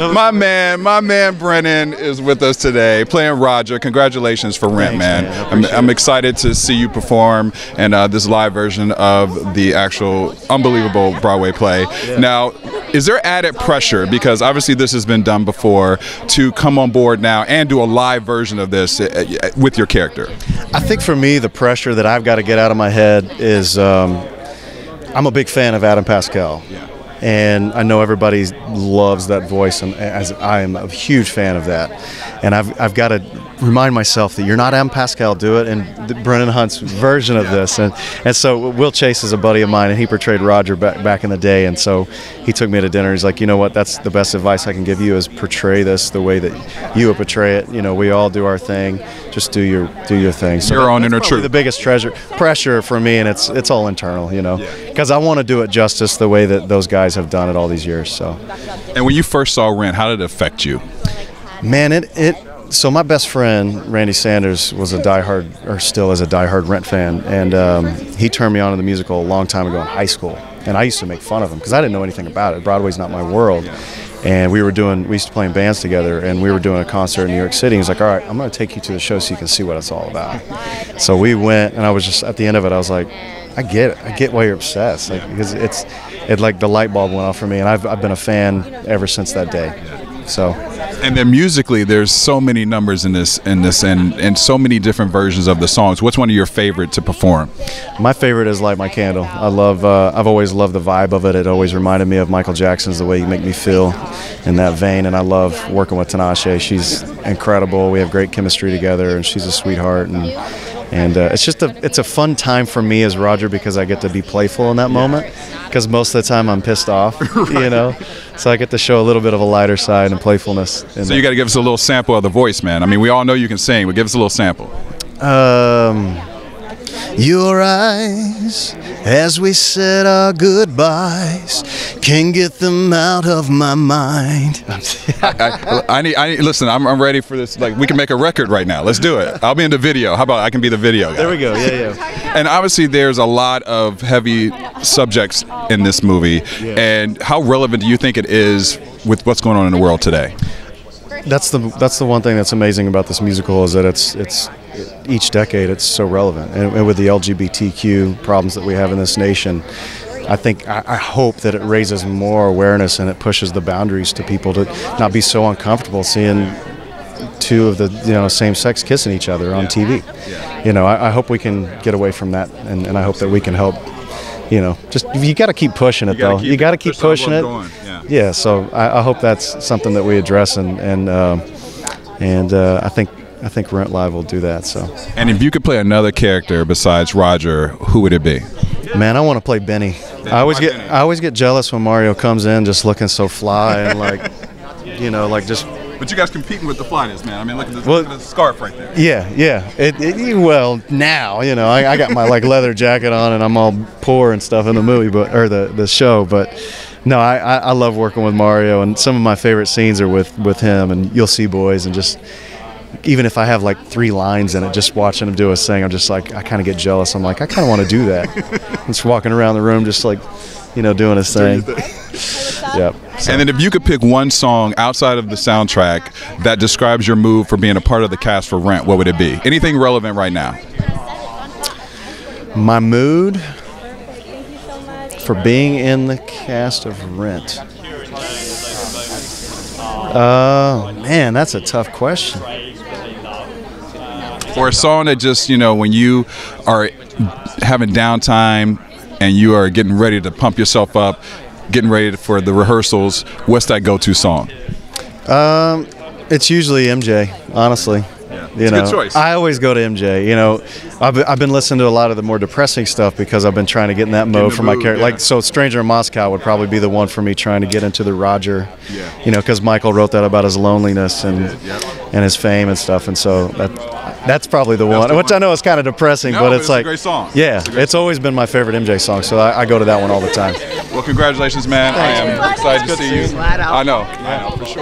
My man Brennin is with us today, playing Roger. Congratulations for Rent, man. I'm excited to see you perform in this live version of the actual unbelievable Broadway play. Yeah. Now, is there added pressure, because obviously this has been done before, to come on board now and do a live version of this with your character? I think for me, the pressure that I've got to get out of my head is I'm a big fan of Adam Pascal. Yeah. And I know everybody loves that voice, and as I am a huge fan of that. And I've got to remind myself that you're not Adam Pascal, do it, and Brennin Hunt's version of this. And so Will Chase is a buddy of mine, and he portrayed Roger back in the day. And so he took me to dinner. He's like, you know what, that's the best advice I can give you, is portray this the way that you would portray it. You know, we all do our thing. Just do your thing. So your own inner truth. The biggest pressure for me, and it's all internal, you know, because I want to do it justice the way that those guys have done it all these years. So. And when you first saw Rent, how did it affect you? Man, so my best friend Randy Sanders was still is a diehard Rent fan, and he turned me on to the musical a long time ago in high school, and I used to make fun of him because I didn't know anything about it. Broadway's not my world. And we used to play in bands together, and we were doing a concert in New York City. He was like, all right, I'm going to take you to the show so you can see what it's all about. So we went, and I was just, at the end of it, I was like, I get why you're obsessed, like, because it like the light bulb went off for me, and I've been a fan ever since that day. So. And then musically, there's so many numbers in this, and so many different versions of the songs. What's one of your favorite to perform? My favorite is Light My Candle. I've always loved the vibe of it. It always reminded me of Michael Jackson's The Way You Make Me Feel, in that vein. And I love working with Tinashe. She's incredible. We have great chemistry together, and she's a sweetheart. And it's a fun time for me as Roger, because I get to be playful in that moment, because most of the time I'm pissed off, you know, so I get to show a little bit of a lighter side and playfulness. So you got to give us a little sample of the voice, man. I mean, we all know you can sing, but give us a little sample. Your eyes, as we said our goodbyes, can't get them out of my mind. I need, listen, I'm ready for this. Like, we can make a record right now. Let's do it. I'll be in the video. How about I can be the video guy? There we go. Yeah. And obviously there's a lot of heavy subjects in this movie. Yeah. And how relevant do you think it is with what's going on in the world today? That's the one thing that's amazing about this musical, is that it's each decade it's so relevant, and with the LGBTQ problems that we have in this nation, I hope that it raises more awareness, and it pushes the boundaries to people to not be so uncomfortable seeing two of the same-sex kissing each other on TV. You know, I hope we can get away from that, and I hope that we can help. You know, just you got to keep pushing it, though. You got to keep pushing it. Yeah. So I hope that's something that we address, and I think Rent Live will do that. So. And if you could play another character besides Roger, who would it be? Man, I want to play Benny. I always get jealous when Mario comes in just looking so fly and like just. But you guys competing with the flyness, man. I mean, look at the scarf right there. Yeah. Well, now, you know, I got my leather jacket on, and I'm all poor and stuff in the movie, or the show. But no, I love working with Mario, and some of my favorite scenes are with him and You'll See Boys, and just even if I have like 3 lines in it, just watching him do a thing, I'm just like, I kind of get jealous. I'm like, I kind of want to do that. Just walking around the room, just like, you know, doing his thing. Yep. So. And then if you could pick one song outside of the soundtrack that describes your move for being a part of the cast for Rent, what would it be? Anything relevant right now? My mood for being in the cast of Rent. Man, that's a tough question. Or a song that just, you know, when you are having downtime and you are getting ready to pump yourself up, getting ready for the rehearsals, what's that go-to song? It's usually MJ, honestly. Yeah. It's a good choice. I always go to MJ. You know, I've been listening to a lot of the more depressing stuff because I've been trying to get in that mode for my character. Yeah. Like, so Stranger in Moscow would probably be the one for me, trying to get into the Roger. Yeah. You know, because Michael wrote that about his loneliness and his fame and stuff, and so that's probably the one, which I know is kind of depressing, but it's like, a great song. Yeah, it's always been my favorite MJ song, so I go to that one all the time. Well, congratulations, man. Thanks, I am excited to see you. I know, for sure.